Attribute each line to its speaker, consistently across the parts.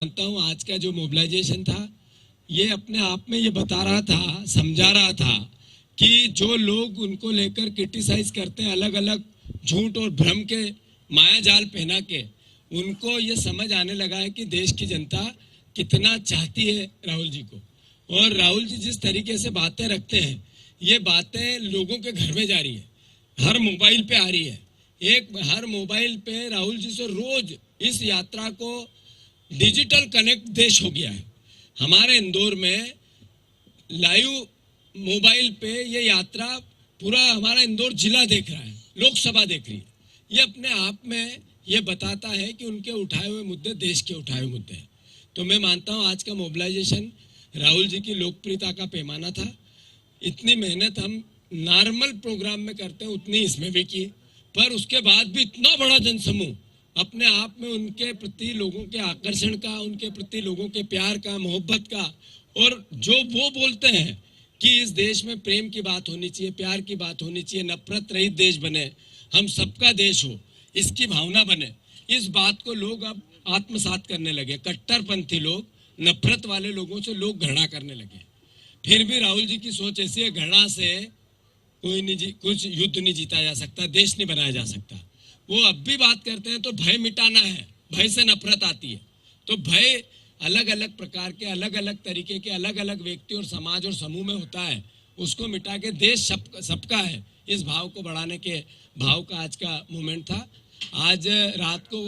Speaker 1: मानता हूँ आज का जो मोबिलाइजेशन था ये अपने आप में ये बता रहा था, समझा रहा था कि जो लोग उनको लेकर क्रिटिसाइज करते हैं अलग अलग झूठ और भ्रम के माया जाल पहना के, उनको ये समझ आने लगा है कि देश की जनता कितना चाहती है राहुल जी को। और राहुल जी जिस तरीके से बातें रखते हैं, ये बातें लोगों के घर में जा रही है, हर मोबाइल पे आ रही है। हर मोबाइल पे राहुल जी से रोज इस यात्रा को डिजिटल कनेक्ट देश हो गया है। हमारे इंदौर में लाइव मोबाइल पे ये यात्रा पूरा हमारा इंदौर जिला देख रहा है, लोकसभा देख रही है। ये अपने आप में ये बताता है कि उनके उठाए हुए मुद्दे देश के उठाए हुए मुद्दे हैं। तो मैं मानता हूँ आज का मोबिलाइजेशन राहुल जी की लोकप्रियता का पैमाना था। इतनी मेहनत हम नॉर्मल प्रोग्राम में करते हैं उतनी इसमें भी की, पर उसके बाद भी इतना बड़ा जनसमूह अपने आप में उनके प्रति लोगों के आकर्षण का, उनके प्रति लोगों के प्यार का, मोहब्बत का, और जो वो बोलते हैं कि इस देश में प्रेम की बात होनी चाहिए, प्यार की बात होनी चाहिए, नफरत रहित देश बने, हम सबका देश हो, इसकी भावना बने, इस बात को लोग अब आत्मसात करने लगे। कट्टरपंथी लोग, नफरत वाले लोगों से लोग घृणा करने लगे। फिर भी राहुल जी की सोच ऐसी है, घृणा से कुछ युद्ध नहीं जीता जा सकता, देश नहीं बनाया जा सकता। वो अब भी बात करते हैं तो भय मिटाना है, भय से नफरत आती है। तो भय अलग अलग प्रकार के, अलग अलग तरीके के, अलग अलग व्यक्ति और समाज और समूह में होता है, उसको मिटा के देश सबका है, इस भाव को बढ़ाने के भाव का आज का मूवमेंट था। आज रात को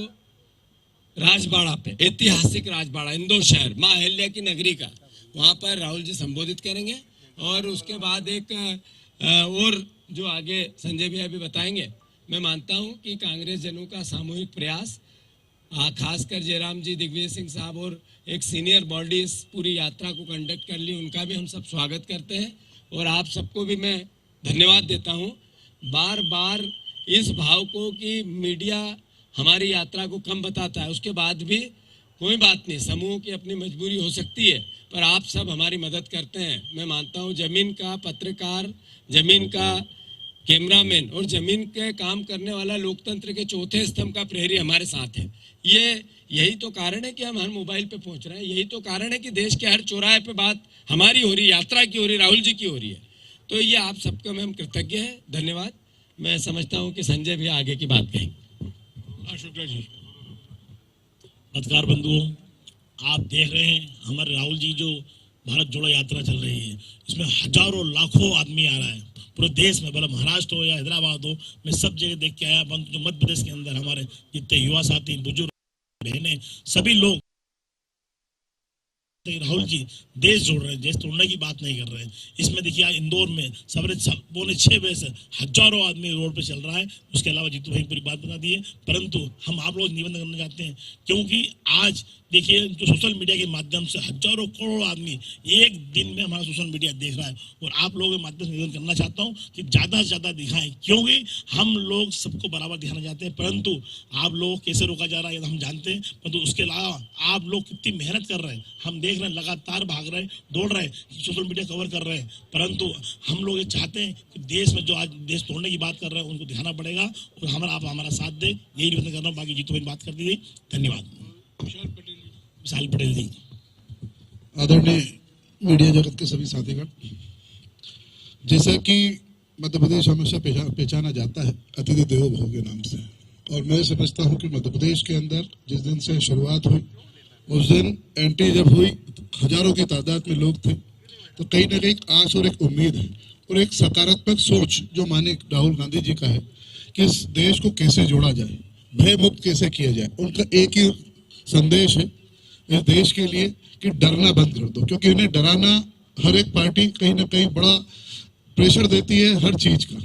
Speaker 1: राजबाड़ा पे, ऐतिहासिक राजबाड़ा, इंदौर शहर, माँ अहिल्या की नगरी का, वहाँ पर राहुल जी संबोधित करेंगे। और उसके बाद एक और जो आगे संजय भैया भी बताएंगे। मैं मानता हूं कि कांग्रेस जनों का सामूहिक प्रयास, खासकर जयराम जी, दिग्विजय सिंह साहब और एक सीनियर बॉडी इस पूरी यात्रा को कंडक्ट कर ली, उनका भी हम सब स्वागत करते हैं। और आप सबको भी मैं धन्यवाद देता हूं। बार बार इस भाव को कि मीडिया हमारी यात्रा को कम बताता है, उसके बाद भी कोई बात नहीं, समूह की अपनी मजबूरी हो सकती है, पर आप सब हमारी मदद करते हैं। मैं मानता हूं जमीन का पत्रकार, जमीन का कैमरामैन और जमीन के काम करने वाला लोकतंत्र के चौथे स्तंभ का प्रहरी हमारे साथ है। यही तो कारण है कि हम हर मोबाइल पे पहुंच रहे हैं, यही तो कारण है कि देश के हर चौराहे पे बात हमारी हो रही, यात्रा की हो रही, राहुल जी की हो रही है। तो ये आप सबका मैं हम कृतज्ञ हैं, धन्यवाद। मैं समझता हूँ कि संजय भी आगे की बात कहेंगे।
Speaker 2: शुक्ला जी। पत्रकार बंधुओं, आप देख रहे हैं हमारे राहुल जी जो भारत जोड़ो यात्रा चल रही है, इसमें हजारों लाखों आदमी आ रहा है पूरे देश में, भला महाराष्ट्र हो या हैदराबाद हो, मैं सब जगह देख के आया। जो मध्य प्रदेश के अंदर हमारे जितने युवा साथी, बुजुर्ग, बहनें, सभी लोग राहुल जी देश जोड़ रहे हैं, देश तोड़ने की बात नहीं कर रहे हैं। इसमें देखिए इंदौर में 6:15 बजे से हजारों आदमी रोड पे चल रहा है। उसके अलावा जीतू भाई पूरी बात बता दी है, परंतु हम आप लोग निबंधन करना चाहते हैं, क्योंकि आज देखिए जो सोशल मीडिया के माध्यम से हजारों करोड़ आदमी एक दिन में हमारा सोशल मीडिया देख रहा है, और आप लोगों के माध्यम से निवेदन करना चाहता हूँ कि ज्यादा से ज्यादा दिखाएं, क्योंकि हम लोग सबको बराबर दिखाना चाहते हैं, परंतु आप लोग कैसे रोका जा रहा है हम जानते हैं। परंतु उसके अलावा आप लोग कितनी मेहनत कर रहे हैं हम देख रहे हैं, लगातार भाग रहे हैं, दौड़ रहे हैं, सोशल मीडिया कवर कर रहे हैं, परंतु हम लोग ये चाहते हैं कि देश में जो आज देश तोड़ने की बात कर रहे हैं उनको दिखाना पड़ेगा, और आप हमारा साथ दें, यही निवेदन कर रहा हूँ। बाकी जीतू भाई बात कर दी, धन्यवाद। विशाल पटेल जी।
Speaker 3: आदरणीय मीडिया जगत के सभी साथीगण, जैसा कि मध्य प्रदेश हमेशा पहचाना जाता है अतिथि देवो भव के नाम से, और मैं समझता हूं कि मध्य प्रदेश के अंदर जिस दिन से शुरुआत हुई उस दिन एंट्री जब हुई हजारों की तादाद में लोग थे, तो कहीं ना कहीं आस और एक उम्मीद है और एक सकारात्मक सोच जो माननीय राहुल गांधी जी का है कि इस देश को कैसे जोड़ा जाए, भय मुक्त कैसे किया जाए। उनका एक ही संदेश है इस देश के लिए कि डरना बंद कर दो, क्योंकि उन्हें डराना हर एक पार्टी कहीं ना कहीं बड़ा प्रेशर देती है हर चीज का,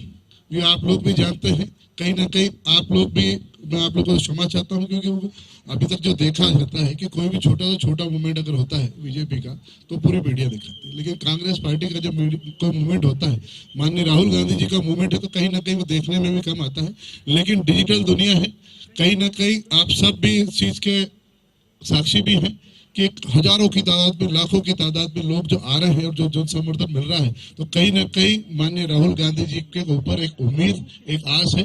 Speaker 3: ये आप लोग भी जानते हैं। कहीं ना कहीं आप लोग भी, मैं आप लोगों को क्षमा चाहता हूं, क्योंकि अभी तक जो देखा जाता है कि कोई भी छोटा से छोटा मूवमेंट अगर होता है बीजेपी का तो पूरी मीडिया दिखाती है, लेकिन कांग्रेस पार्टी का जब कोई मूवमेंट होता है, माननीय राहुल गांधी जी का मूवमेंट है, तो कहीं ना कहीं वो देखने में भी कम आता है। लेकिन डिजिटल दुनिया है, कहीं ना कहीं आप सब भी इस चीज के साक्षी भी हैं कि हजारों की तादाद में, लाखों की तादाद में लोग जो आ रहे हैं और जो समर्थन मिल रहा है, तो कहीं ना कहीं माननीय राहुल गांधी जी के ऊपर एक उम्मीद, एक आस है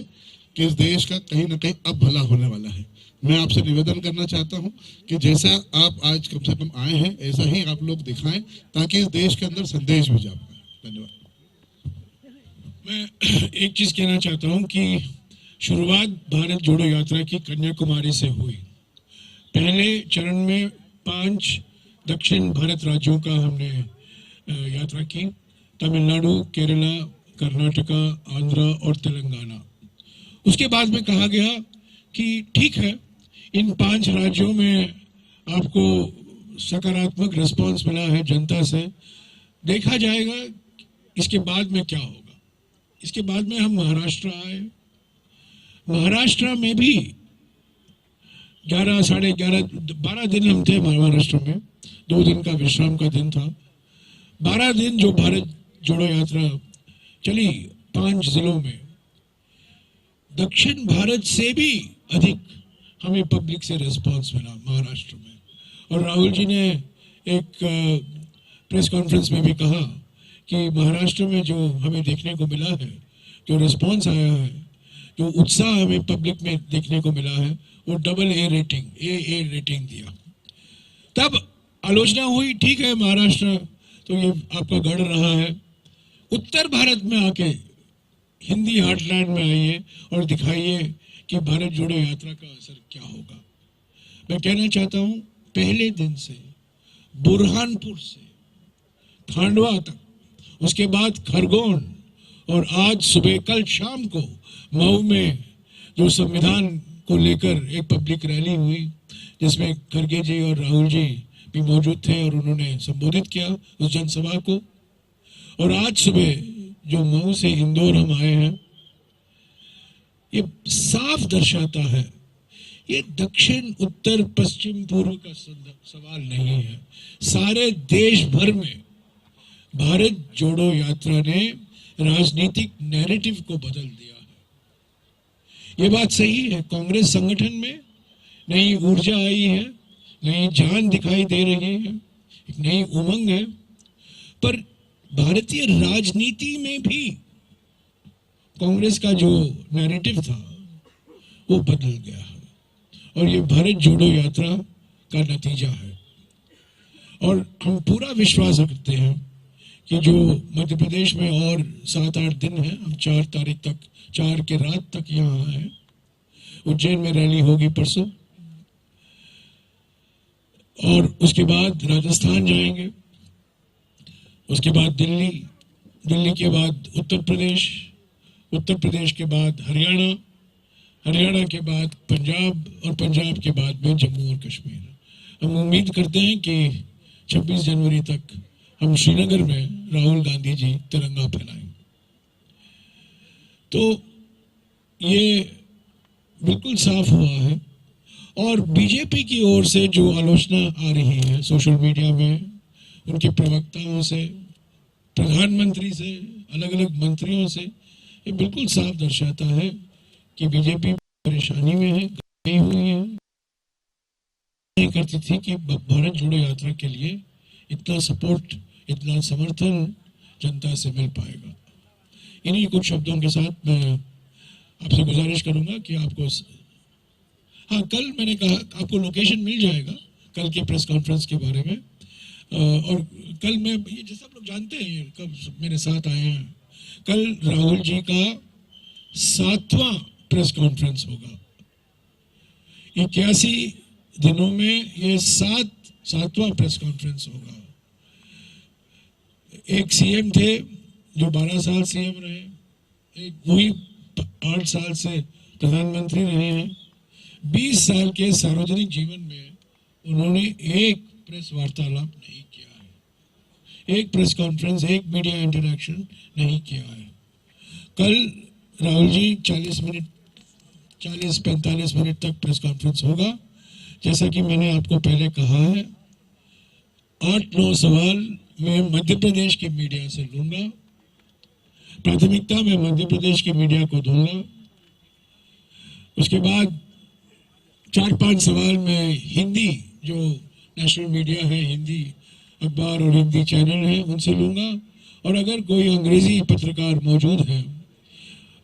Speaker 3: कि इस देश का कहीं ना कहीं अब भला होने वाला है। मैं आपसे निवेदन करना चाहता हूं कि जैसा आप आज कम से कम आए हैं ऐसा ही आप लोग दिखाएं ताकि इस देश के अंदर संदेश भी जा पाए। धन्यवाद।
Speaker 4: मैं एक चीज कहना चाहता हूं कि शुरुआत भारत जोड़ो यात्रा की कन्याकुमारी से हुई। पहले चरण में 5 दक्षिण भारत राज्यों का हमने यात्रा की, तमिलनाडु, केरला, कर्नाटका, आंध्र और तेलंगाना। उसके बाद में कहा गया कि ठीक है, इन 5 राज्यों में आपको सकारात्मक रिस्पांस मिला है जनता से, देखा जाएगा इसके बाद में क्या होगा। इसके बाद में हम महाराष्ट्र आए। महाराष्ट्र में भी 11, साढ़े 11, 12 दिन हम थे महाराष्ट्र में। 2 दिन का विश्राम का दिन था। 12 दिन जो भारत जोड़ो यात्रा चली 5 जिलों में, दक्षिण भारत से भी अधिक हमें पब्लिक से रिस्पांस मिला महाराष्ट्र में। और राहुल जी ने एक प्रेस कॉन्फ्रेंस में भी कहा कि महाराष्ट्र में जो हमें देखने को मिला है, जो रिस्पांस आया है, जो उत्साह हमें पब्लिक में देखने को मिला है, वो AA रेटिंग दिया। तब आलोचना हुई, ठीक है महाराष्ट्र तो ये आपका गढ़ रहा है, उत्तर भारत में आके हिंदी हार्टलैंड में आइए और दिखाइए कि भारत जोड़ो यात्रा का असर क्या होगा। मैं कहना चाहता हूं, पहले दिन से बुरहानपुर से खांडवा तक, उसके बाद खरगोन, और आज सुबह कल शाम को मऊ में जो संविधान को लेकर एक पब्लिक रैली हुई जिसमें खड़गे जी और राहुल जी भी मौजूद थे और उन्होंने संबोधित किया उस जनसभा को। और आज सुबह जो मऊ से इंदौर हम आए हैं, ये साफ दर्शाता है, ये दक्षिण उत्तर पश्चिम पूर्व का सवाल नहीं है। सारे देश भर में भारत जोड़ो यात्रा ने राजनीतिक नैरेटिव को बदल दिया है। ये बात सही है, कांग्रेस संगठन में नई ऊर्जा आई है, नई जान दिखाई दे रही है, एक नई उमंग है। पर भारतीय राजनीति में भी कांग्रेस का जो नैरेटिव था वो बदल गया है, और ये भारत जोड़ो यात्रा का नतीजा है। और हम पूरा विश्वास रखते हैं कि जो मध्य प्रदेश में और 7-8 दिन है, हम 4 तारीख तक, 4 के रात तक यहाँ हैं। उज्जैन में रैली होगी परसों, और उसके बाद राजस्थान जाएंगे, उसके बाद दिल्ली, दिल्ली के बाद उत्तर प्रदेश, उत्तर प्रदेश के बाद हरियाणा, हरियाणा के बाद पंजाब, और पंजाब के बाद में जम्मू और कश्मीर। हम उम्मीद करते हैं कि 26 जनवरी तक हम श्रीनगर में राहुल गांधी जी तिरंगा फहराएंगे। तो ये बिल्कुल साफ हुआ है। और बीजेपी की ओर से जो आलोचना आ रही है सोशल मीडिया में, उनके प्रवक्ताओं से, प्रधानमंत्री से, अलग अलग मंत्रियों से, ये बिल्कुल साफ दर्शाता है कि बीजेपी परेशानी में है, गई हुई है। नहीं करती थी कि भारत जोड़ो यात्रा के लिए इतना सपोर्ट, इतना समर्थन जनता से मिल पाएगा। इन्हीं कुछ शब्दों के साथ मैं आपसे गुजारिश करूंगा कि आपको, हाँ, कल मैंने कहा आपको लोकेशन मिल जाएगा कल के प्रेस कॉन्फ्रेंस के बारे में। और कल मैं, ये जैसे आप लोग जानते हैं कब मेरे साथ आए हैं, कल राहुल जी का 7वां प्रेस कॉन्फ्रेंस होगा। 81 दिनों में ये 7वां प्रेस कॉन्फ्रेंस होगा। एक सीएम थे जो 12 साल सीएम रहे, एक वही 8 साल से प्रधानमंत्री रहे हैं। 20 साल के सार्वजनिक जीवन में उन्होंने एक प्रेस वार्तालाप नहीं किया है, एक प्रेस कॉन्फ्रेंस, एक मीडिया इंटरैक्शन नहीं किया है। कल राहुल जी 40-45 मिनट तक प्रेस कॉन्फ्रेंस होगा। जैसा कि मैंने आपको पहले कहा है, 8-9 सवाल मैं मध्य प्रदेश के मीडिया से लूंगा, प्राथमिकता में मध्य प्रदेश की मीडिया को दूंगा। उसके बाद 4-5 सवाल में हिंदी, जो नेशनल मीडिया है, हिंदी अखबार और हिंदी चैनल है, उनसे लूंगा। और अगर कोई अंग्रेजी पत्रकार मौजूद है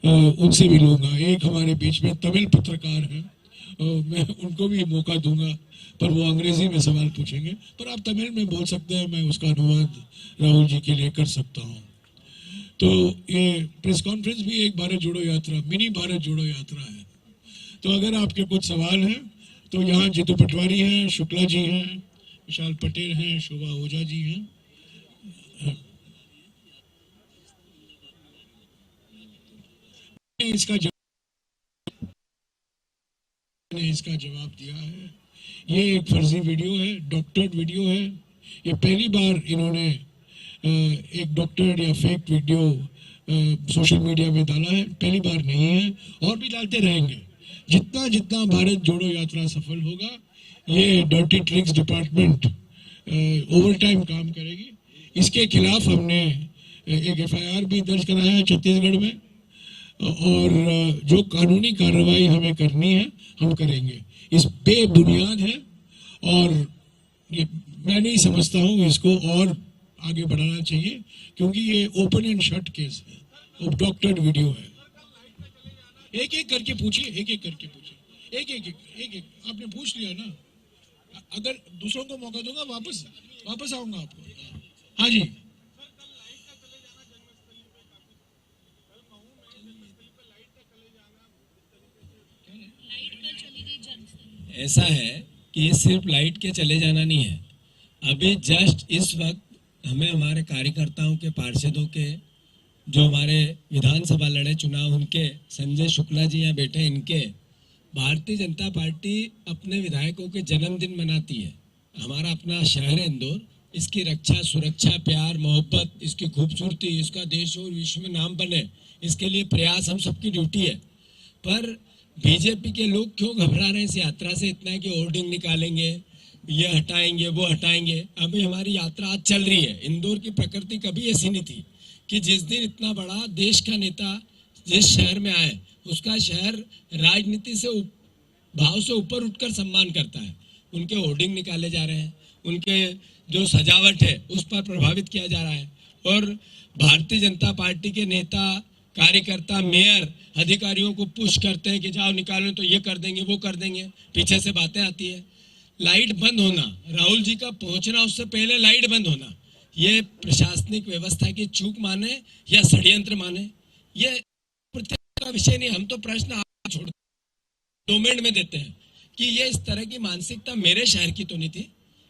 Speaker 4: उनसे भी लूंगा। एक हमारे बीच में तमिल पत्रकार हैं, मैं उनको भी मौका दूंगा, पर वो अंग्रेजी में सवाल पूछेंगे, पर आप तमिल में बोल सकते हैं, मैं उसका अनुवाद राहुल जी के लिए कर सकता हूँ। तो ये प्रेस कॉन्फ्रेंस भी एक भारत जोड़ो यात्रा, मिनी भारत जोड़ो यात्रा है। तो अगर आपके कुछ सवाल हैं तो यहाँ जीतू पटवारी हैं, शुक्ला जी हैं, विशाल पटेल हैं, शोभा ओझा जी हैं। इसका जवाब दिया है। ये एक फर्जी वीडियो है, डॉक्टर्ड वीडियो है। ये पहली बार इन्होंने एक डॉक्टर्ड या फेक वीडियो सोशल मीडिया में डाला है, पहली बार नहीं है, और भी डालते रहेंगे। जितना जितना भारत जोड़ो यात्रा सफल होगा, ये dirty tricks department over time काम करेगी। इसके खिलाफ हमने एक एफआईआर भी दर्ज कराया है छत्तीसगढ़ में, और जो कानूनी कार्रवाई हमें करनी है हम करेंगे। इस बेबुनियाद है, और ये मैं नहीं समझता हूँ इसको और आगे बढ़ाना चाहिए, क्योंकि ये ओपन एंड शट केस है, और डॉक्टर्ड वीडियो है। एक एक करके पूछिए, एक एक करके पूछिए, एक एक आपने पूछ लिया ना। अगर दूसरों को मौका दूंगा वापस आऊंगा आपको। हाँ जी,
Speaker 1: ऐसा है कि ये सिर्फ लाइट के चले जाना नहीं है। अभी जस्ट इस वक्त हमें हमारे कार्यकर्ताओं के, पार्षदों के, जो हमारे विधानसभा लड़े चुनाव, उनके, संजय शुक्ला जी यहाँ बैठे, इनके, भारतीय जनता पार्टी अपने विधायकों के जन्मदिन मनाती है। हमारा अपना शहर है इंदौर, इसकी रक्षा, सुरक्षा, प्यार, मोहब्बत, इसकी खूबसूरती, इसका देश और विश्व में नाम बने, इसके लिए प्रयास हम सबकी ड्यूटी है। पर बीजेपी के लोग क्यों घबरा रहे हैं इस यात्रा से इतना है कि होर्डिंग निकालेंगे, ये हटाएंगे, वो हटाएंगे। अभी हमारी यात्रा आज चल रही है। इंदौर की प्रकृति कभी ऐसी नहीं थी कि जिस दिन इतना बड़ा देश का नेता जिस शहर में आए, उसका शहर राजनीति से भाव से ऊपर उठकर सम्मान करता है। उनके होर्डिंग निकाले जा रहे हैं, उनके जो सजावट है उस पर प्रभावित किया जा रहा है, और भारतीय जनता पार्टी के नेता, कार्यकर्ता, मेयर, अधिकारियों को पुश करते हैं कि जाओ निकालो, तो ये कर देंगे, वो कर देंगे। पीछे से बातें आती है। लाइट बंद होना, राहुल जी का पहुंचना उससे पहले लाइट बंद होना, ये प्रशासनिक व्यवस्था की चूक माने या षड्यंत्र माने, ये का विषय नहीं। हम तो प्रश्न आप छोड़ डोमेन में देते हैं कि ये इस तरह की मानसिकता मेरे शहर की तो नहीं थी,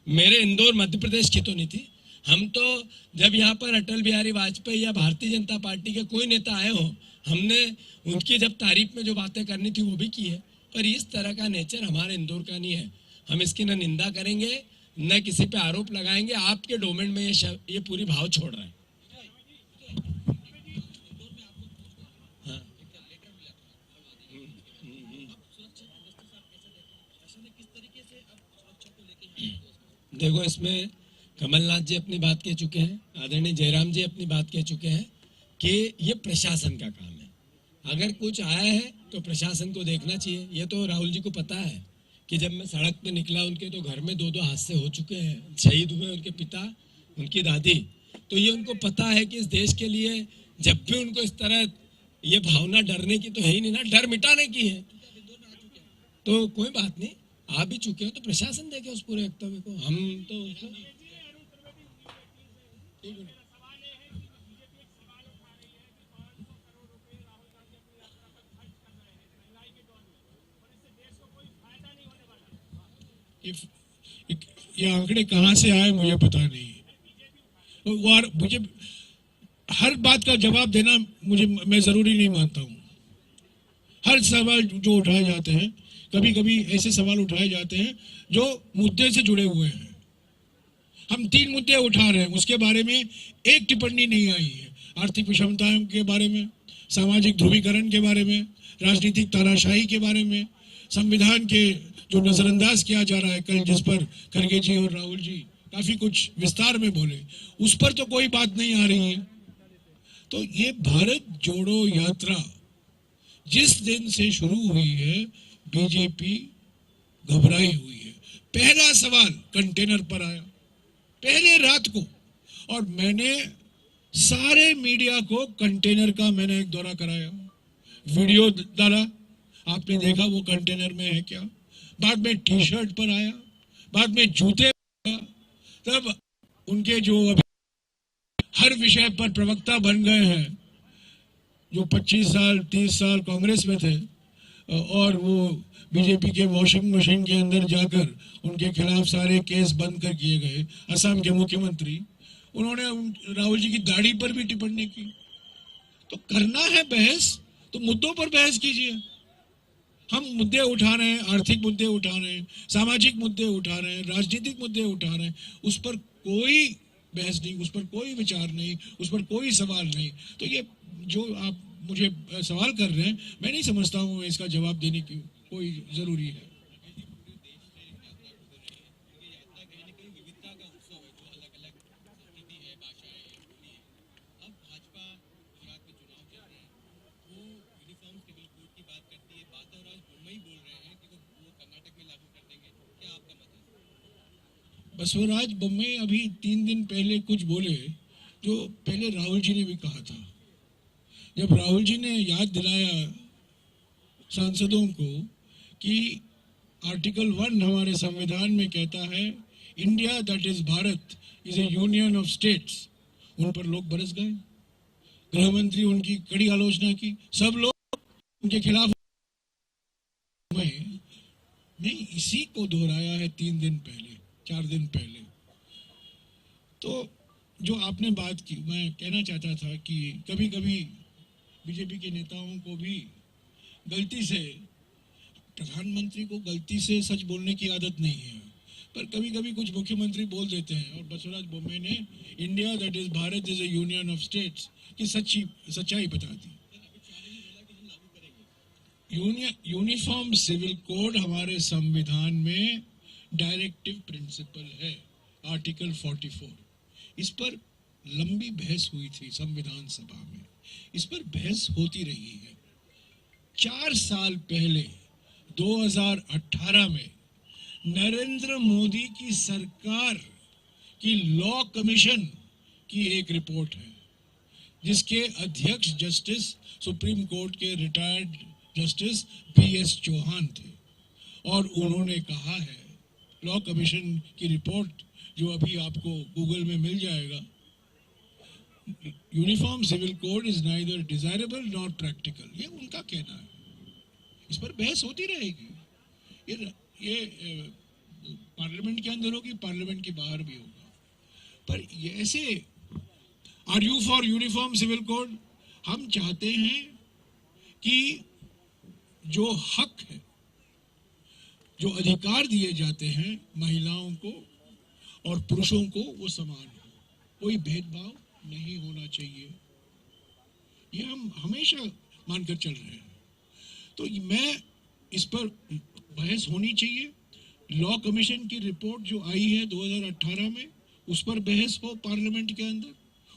Speaker 1: मेरे इंदौर मध्य प्रदेश की तो नहीं थी। हम तो जब यहाँ पर अटल बिहारी वाजपेयी या भारतीय जनता पार्टी के कोई नेता आए हो, हमने उनकी जब तारीफ में जो बातें करनी थी वो भी की है, पर इस तरह का नेचर हमारे इंदौर का नहीं है। हम इसकी न निंदा करेंगे, न किसी पे आरोप लगाएंगे। आपके डोमेन में ये पूरी भाव छोड़ रहा है। देखो, इसमें कमलनाथ जी अपनी बात कह चुके हैं, आदरणीय जयराम जी अपनी बात कह चुके हैं कि ये प्रशासन का काम है। अगर कुछ आया है तो प्रशासन को देखना चाहिए। ये तो राहुल जी को पता है कि जब मैं सड़क पे निकला, उनके तो घर में 2-2 हादसे हो चुके हैं, शहीद हुए उनके पिता, उनकी दादी। तो ये उनको पता है कि इस देश के लिए जब भी उनको इस तरह ये भावना डरने की तो है ही नहीं ना, डर मिटाने की है। तो कोई बात नहीं, आ भी चुके हो तो प्रशासन देखे उस पूरे वक्तव्य को। हम तो
Speaker 4: ये आंकड़े कहाँ से आए मुझे पता नहीं, और मुझे हर बात का जवाब देना मैं जरूरी नहीं मानता हूँ। हर सवाल जो उठाए जाते हैं, कभी कभी ऐसे सवाल उठाए जाते हैं जो मुद्दे से जुड़े हुए हैं। हम 3 मुद्दे उठा रहे हैं, उसके बारे में एक टिप्पणी नहीं आई है। आर्थिक विषमताओं के बारे में, सामाजिक ध्रुवीकरण के बारे में, राजनीतिक तानाशाही के बारे में, संविधान के जो नजरअंदाज किया जा रहा है, कल जिस पर खड़गे जी और राहुल जी काफी कुछ विस्तार में बोले, उस पर तो कोई बात नहीं आ रही है। तो ये भारत जोड़ो यात्रा जिस दिन से शुरू हुई है, बीजेपी घबराई हुई है। पहला सवाल कंटेनर पर आया पहले रात को, और मैंने सारे मीडिया को कंटेनर का मैंने एक दौरा कराया, वीडियो डाला, आपने देखा वो कंटेनर में है क्या। बाद में टी शर्ट पर आया, बाद में जूते पर आया, तब उनके जो अभी हर विषय पर प्रवक्ता बन गए हैं, जो 25 साल 30 साल कांग्रेस में थे और वो बीजेपी के वॉशिंग मशीन के अंदर जाकर उनके खिलाफ सारे केस बंद कर किए गए, असम के मुख्यमंत्री, उन्होंने राहुल जी की दाढ़ी पर भी टिप्पणी की। तो करना है बहस तो मुद्दों पर बहस कीजिए। हम मुद्दे उठा रहे हैं, आर्थिक मुद्दे उठा रहे हैं, सामाजिक मुद्दे उठा रहे हैं, राजनीतिक मुद्दे उठा रहे हैं, उस पर कोई बहस नहीं, उस पर कोई विचार नहीं, उस पर कोई सवाल नहीं। तो ये जो आप मुझे सवाल कर रहे हैं, मैं नहीं समझता हूँ इसका जवाब देने की कोई जरूरी है। बसवराज बोम्मई अभी 3 दिन पहले कुछ बोले जो पहले राहुल जी ने भी कहा था। जब राहुल जी ने याद दिलाया सांसदों को कि आर्टिकल 1 हमारे संविधान में कहता है India that is Bharat is A union of states, उन पर लोग बरस गए। गृह मंत्री उनकी कड़ी आलोचना की, सब लोग उनके खिलाफ। मैं इसी को दोहराया है 3 दिन पहले, 4 दिन पहले। तो जो आपने बात की, मैं कहना चाहता था कि कभी कभी बीजेपी के नेताओं को भी गलती से, प्रधानमंत्री को गलती से सच बोलने की आदत नहीं है, पर कभी कभी कुछ मुख्यमंत्री बोल देते हैं। और बसवराज बोम्मई ने India that is Bharat is A union of states की सच्चाई बता दी। यूनिफॉर्म सिविल कोड हमारे संविधान में डायरेक्टिव प्रिंसिपल है, आर्टिकल 44। इस पर लंबी बहस हुई थी संविधान सभा में, इस पर बहस होती रही है। 4 साल पहले 2018 में नरेंद्र मोदी की सरकार की लॉ कमीशन की एक रिपोर्ट है, जिसके अध्यक्ष जस्टिस सुप्रीम कोर्ट के रिटायर्ड जस्टिस PS चौहान थे। और उन्होंने कहा है, लॉ कमीशन की रिपोर्ट जो अभी आपको गूगल में मिल जाएगा, uniform civil code is neither desirable not practical, ये उनका कहना है। इस पर बहस होती रहेगी, ये पार्लियामेंट के अंदर होगी, पार्लियामेंट के बाहर भी होगा। पर ये ऐसे are you for uniform civil code? हम चाहते हैं कि जो हक है, जो अधिकार दिए जाते हैं महिलाओं को और पुरुषों को, वो समान हो, कोई भेदभाव नहीं होना चाहिए। ये हम हमेशा मानकर चल रहे हैं। तो मैं इस पर बहस होनी चाहिए। लॉ कमीशन की रिपोर्ट जो आई है 2018 में, उस पर बहस हो पार्लियामेंट के अंदर,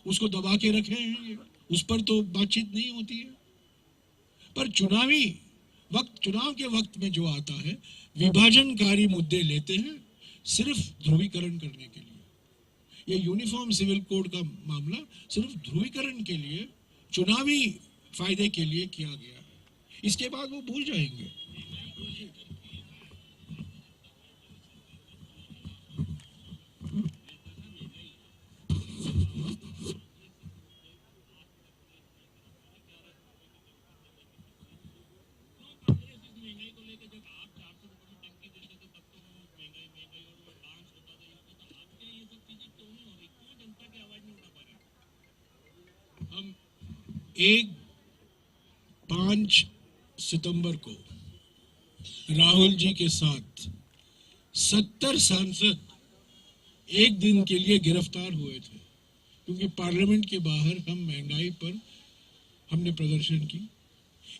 Speaker 4: उसको दबा के रखे हैं ये, उस पर तो बातचीत नहीं होती है। पर चुनावी वक्त, चुनाव के वक्त में जो आता है, विभाजनकारी मुद्दे लेते हैं सिर्फ ध्रुवीकरण करने के लिए। ये यूनिफॉर्म सिविल कोड का मामला सिर्फ ध्रुवीकरण के लिए, चुनावी फायदे के लिए किया गया है। इसके बाद वो भूल जाएंगे। हम 5 सितंबर को राहुल जी के साथ 70 सांसद एक दिन के लिए गिरफ्तार हुए थे, क्योंकि पार्लियामेंट के बाहर हम महंगाई पर हमने प्रदर्शन की।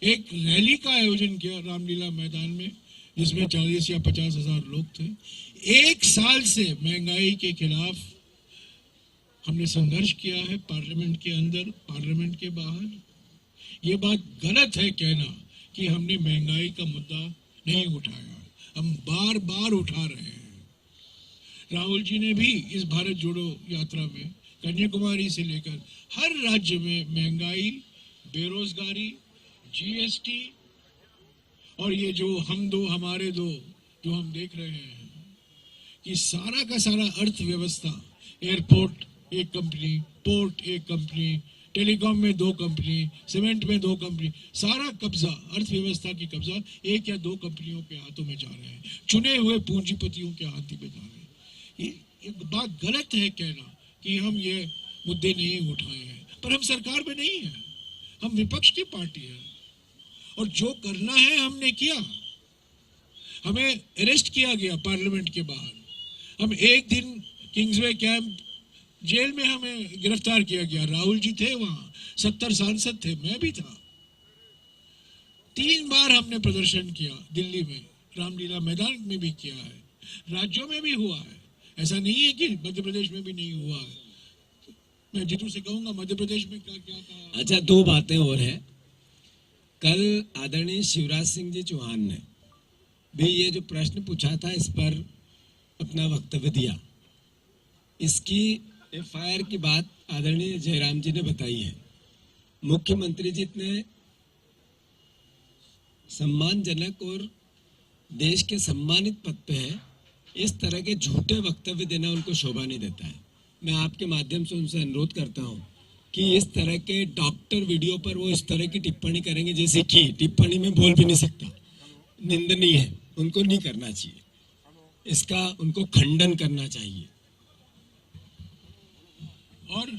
Speaker 4: एक रैली का आयोजन किया रामलीला मैदान में, जिसमें 40 या 50 हजार लोग थे। 1 साल से महंगाई के खिलाफ हमने संघर्ष किया है, पार्लियामेंट के अंदर, पार्लियामेंट के बाहर। ये बात गलत है कहना कि हमने महंगाई का मुद्दा नहीं उठाया, हम बार बार उठा रहे हैं। राहुल जी ने भी इस भारत जोड़ो यात्रा में कन्याकुमारी से लेकर हर राज्य में महंगाई, बेरोजगारी, GST और ये जो हम दो हमारे दो जो हम देख रहे हैं कि सारा का सारा अर्थव्यवस्था, एयरपोर्ट एक कंपनी, पोर्ट एक कंपनी, टेलीकॉम में 2 कंपनी, सीमेंट में 2 कंपनी, सारा कब्जा, अर्थव्यवस्था की कब्जा एक या 2 कंपनियों के हाथों में जा रहे हैं, चुने हुए पूंजीपतियों के हाथ में जा रहे हैं। ये बात गलत है कहना कि हम ये मुद्दे नहीं उठाए हैं, पर हम सरकार में नहीं है, हम विपक्ष की पार्टी है और जो करना है हमने किया। हमें अरेस्ट किया गया पार्लियामेंट के बाहर, हम एक दिन किंग्सवे कैंप जेल में हमें गिरफ्तार किया गया। राहुल जी थे वहां, 70 सांसद थे, मैं भी था। 3 बार हमने प्रदर्शन किया दिल्ली में, रामलीला मैदान में भी किया है, राज्यों में भी हुआ है। ऐसा नहीं है कि मध्य प्रदेश में भी नहीं हुआ है। मैं जीतू से कहूंगा मध्य प्रदेश में क्या क्या कहा।
Speaker 1: अच्छा, 2 बातें और हैं। कल आदरणीय शिवराज सिंह जी चौहान ने भी ये जो प्रश्न पूछा था इस पर अपना वक्तव्य दिया। इसकी एफआईआर की बात आदरणीय जयराम जी ने बताई है। मुख्यमंत्री जी ने सम्मानजनक और देश के सम्मानित पद पे है, इस तरह के झूठे वक्तव्य देना उनको शोभा नहीं देता है। मैं आपके माध्यम से उनसे अनुरोध करता हूं कि इस तरह के डॉक्टर वीडियो पर वो इस तरह की टिप्पणी करेंगे, जैसे कि टिप्पणी में बोल भी नहीं सकता, निंदनीय है, उनको नहीं करना चाहिए, इसका उनको खंडन करना चाहिए।
Speaker 4: और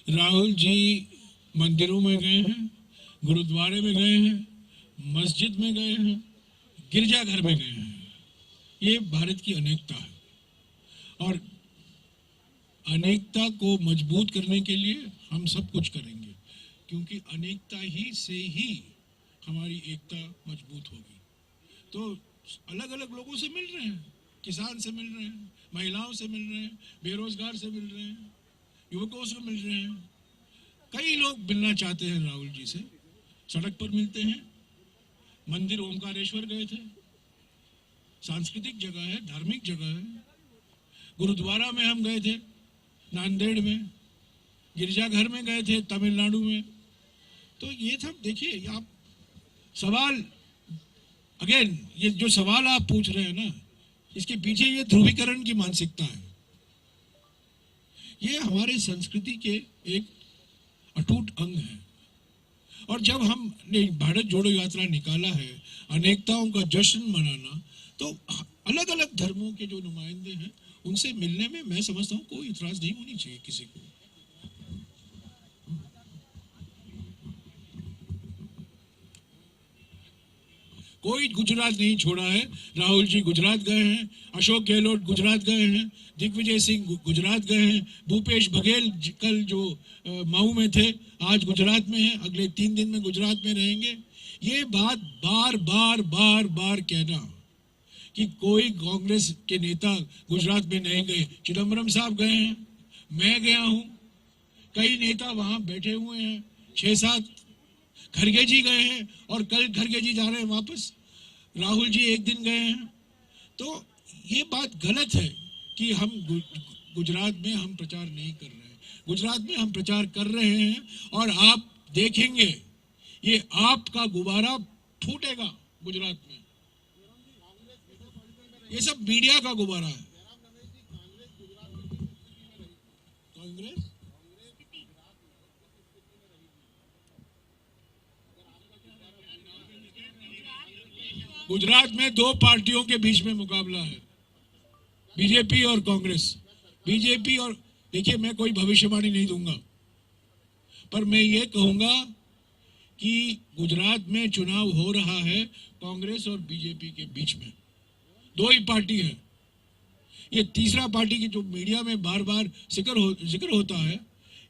Speaker 4: राहुल जी मंदिरों में गए हैं, गुरुद्वारे में गए हैं, मस्जिद में गए हैं, गिरजाघर में गए हैं। ये भारत की अनेकता है और अनेकता को मजबूत करने के लिए हम सब कुछ करेंगे, क्योंकि अनेकता ही से ही हमारी एकता मजबूत होगी। तो अलग अलग लोगों से मिल रहे हैं, किसान से मिल रहे हैं, महिलाओं से मिल रहे हैं, बेरोजगार से मिल रहे हैं, युवकों से मिल रहे हैं। कई लोग मिलना चाहते हैं राहुल जी से, सड़क पर मिलते हैं, मंदिर ओमकारेश्वर गए थे, सांस्कृतिक जगह है, धार्मिक जगह है, गुरुद्वारा में हम गए थे, नांदेड़ में, गिरजाघर में गए थे तमिलनाडु में। तो ये सब देखिए, आप सवाल अगेन, ये जो सवाल आप पूछ रहे हैं ना, इसके पीछे ये ध्रुवीकरण की मानसिकता है। ये हमारे संस्कृति के एक अटूट अंग है। और जब हमने भारत जोड़ो यात्रा निकाला है, अनेकताओं का जश्न मनाना, तो अलग अलग धर्मों के जो नुमाइंदे हैं उनसे मिलने में मैं समझता हूँ कोई इतराज नहीं होनी चाहिए किसी को। कोई गुजरात नहीं छोड़ा है। राहुल जी गुजरात गए हैं, अशोक गहलोत गुजरात गए हैं, दिग्विजय सिंह गुजरात गए हैं, भूपेश बघेल कल जो मऊ में थे आज गुजरात में हैं, अगले 3 दिन में गुजरात में रहेंगे। ये बात बार बार बार बार कहना कि कोई कांग्रेस के नेता गुजरात में नहीं गए, चिदम्बरम साहब गए हैं, मैं गया हूं, कई नेता वहां बैठे हुए हैं, 6-7, खरगे जी गए हैं और कल खरगे जी जा रहे हैं वापस, राहुल जी एक दिन गए हैं। तो ये बात गलत है कि हम गुजरात में हम प्रचार नहीं कर रहे हैं। गुजरात में हम प्रचार कर रहे हैं और आप देखेंगे ये आपका गुब्बारा फूटेगा गुजरात में। ये सब मीडिया का गुब्बारा है। कांग्रेस गुजरात में 2 पार्टियों के बीच में मुकाबला है, बीजेपी और कांग्रेस। बीजेपी और, देखिए मैं कोई भविष्यवाणी नहीं दूंगा, पर मैं ये कहूंगा कि गुजरात में चुनाव हो रहा है कांग्रेस और बीजेपी के बीच में, 2 ही पार्टी है। ये तीसरा पार्टी की जो मीडिया में बार बार जिक्र होता है,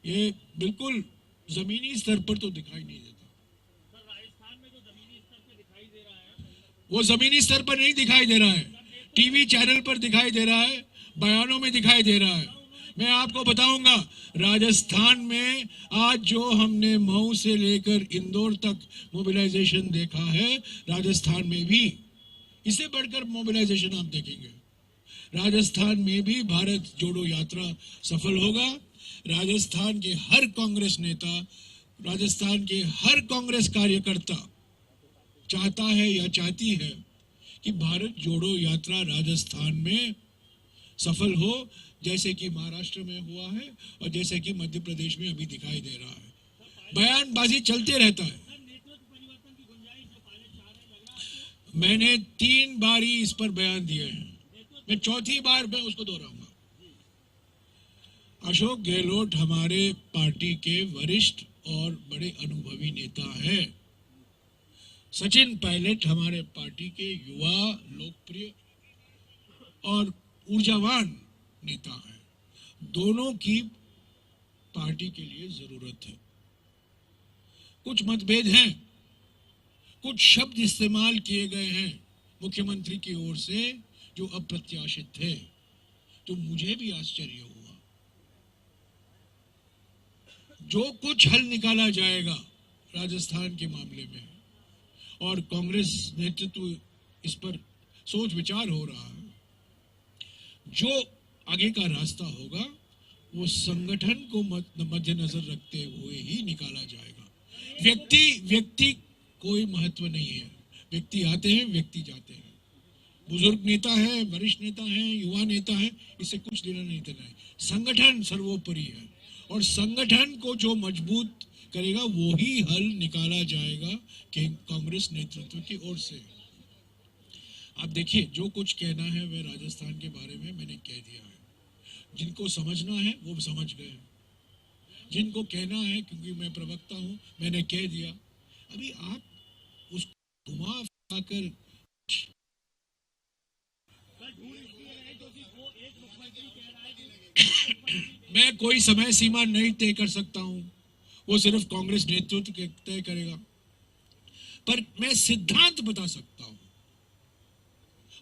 Speaker 4: ये बिल्कुल जमीनी स्तर पर तो दिखाई नहीं देता। वो जमीनी स्तर पर नहीं दिखाई दे रहा है, टीवी चैनल पर दिखाई दे रहा है, बयानों में दिखाई दे रहा है। मैं आपको बताऊंगा, राजस्थान में आज जो हमने मऊ से लेकर इंदौर तक मोबिलाइजेशन देखा है, राजस्थान में भी इससे बढ़कर मोबिलाइजेशन आप देखेंगे। राजस्थान में भी भारत जोड़ो यात्रा सफल होगा। राजस्थान के हर कांग्रेस नेता, राजस्थान के हर कांग्रेस कार्यकर्ता चाहता है या चाहती है कि भारत जोड़ो यात्रा राजस्थान में सफल हो, जैसे कि महाराष्ट्र में हुआ है और जैसे कि मध्य प्रदेश में अभी दिखाई दे रहा है। बयानबाजी चलते रहता है। मैंने 3 बार ही इस पर बयान दिए हैं, मैं चौथी बार मैं उसको दोहराऊंगा। अशोक गहलोत हमारे पार्टी के वरिष्ठ और बड़े अनुभवी नेता हैं। सचिन पायलट हमारे पार्टी के युवा, लोकप्रिय और ऊर्जावान नेता हैं। दोनों की पार्टी के लिए जरूरत है। कुछ मतभेद हैं, कुछ शब्द इस्तेमाल किए गए हैं मुख्यमंत्री की ओर से जो अप्रत्याशित थे, तो मुझे भी आश्चर्य हुआ। जो कुछ हल निकाला जाएगा राजस्थान के मामले में, और कांग्रेस नेतृत्व इस पर सोच विचार हो रहा है, जो आगे का रास्ता होगा वो संगठन को मद्देनजर रखते हुए ही निकाला जाएगा। व्यक्ति कोई महत्व नहीं है। व्यक्ति आते हैं, व्यक्ति जाते हैं। बुजुर्ग नेता है, वरिष्ठ नेता है, युवा नेता है, इससे कुछ लेना नहीं देना है। संगठन सर्वोपरि है, और संगठन को जो मजबूत करेगा वो ही हल निकाला जाएगा कि कांग्रेस नेतृत्व की ओर से। आप देखिए, जो कुछ कहना है वह राजस्थान के बारे में मैंने कह दिया है। जिनको समझना है वो समझ गए, जिनको कहना है, क्योंकि मैं प्रवक्ता हूं, मैंने कह दिया। अभी आप उसको घुमा फिरा कर मैं कोई समय सीमा नहीं तय कर सकता हूं, वो सिर्फ कांग्रेस नेतृत्व तय करेगा, पर मैं सिद्धांत बता सकता हूं,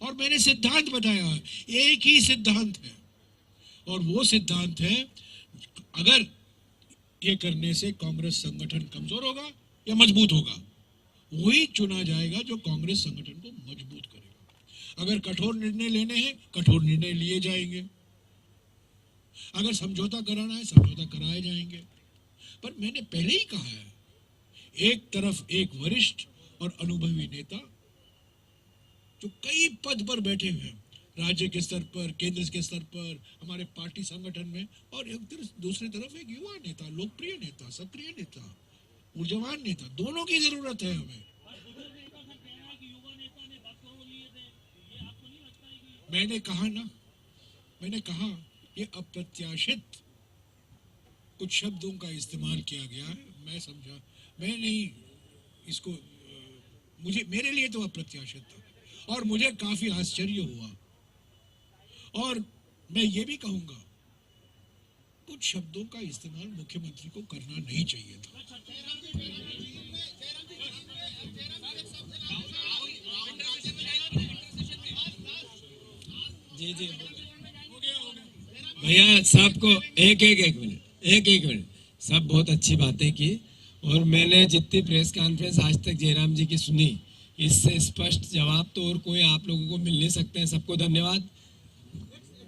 Speaker 4: और मैंने सिद्धांत बताया है। एक ही सिद्धांत है, और वो सिद्धांत है, अगर ये करने से कांग्रेस संगठन कमजोर होगा या मजबूत होगा, वही चुना जाएगा जो कांग्रेस संगठन को मजबूत करेगा। अगर कठोर निर्णय लेने हैं, कठोर निर्णय लिए जाएंगे। अगर समझौता कराना है, समझौता कराए जाएंगे। पर मैंने पहले ही कहा है, एक तरफ एक वरिष्ठ और अनुभवी नेता जो कई पद पर बैठे हुए हैं, राज्य के स्तर पर, केंद्र के स्तर पर, हमारे पार्टी संगठन में, और दूसरी तरफ एक युवा नेता, लोकप्रिय नेता, सक्रिय नेता, ऊर्जावान नेता। दोनों की जरूरत है हमें। मैंने कहा ये अप्रत्याशित कुछ शब्दों का इस्तेमाल किया गया है। मैं समझा, मैं नहीं इसको, मेरे लिए तो अप्रत्याशित था और मुझे काफी आश्चर्य हुआ। और मैं ये भी कहूंगा, कुछ शब्दों का इस्तेमाल मुख्यमंत्री को करना नहीं चाहिए था।
Speaker 1: जी भैया, सबको एक मिनट, सब बहुत अच्छी बातें की, और मैंने जितनी प्रेस कॉन्फ्रेंस आज तक जयराम जी की सुनी, इससे स्पष्ट जवाब तो और कोई आप लोगों को मिल नहीं सकते हैं। सबको धन्यवाद।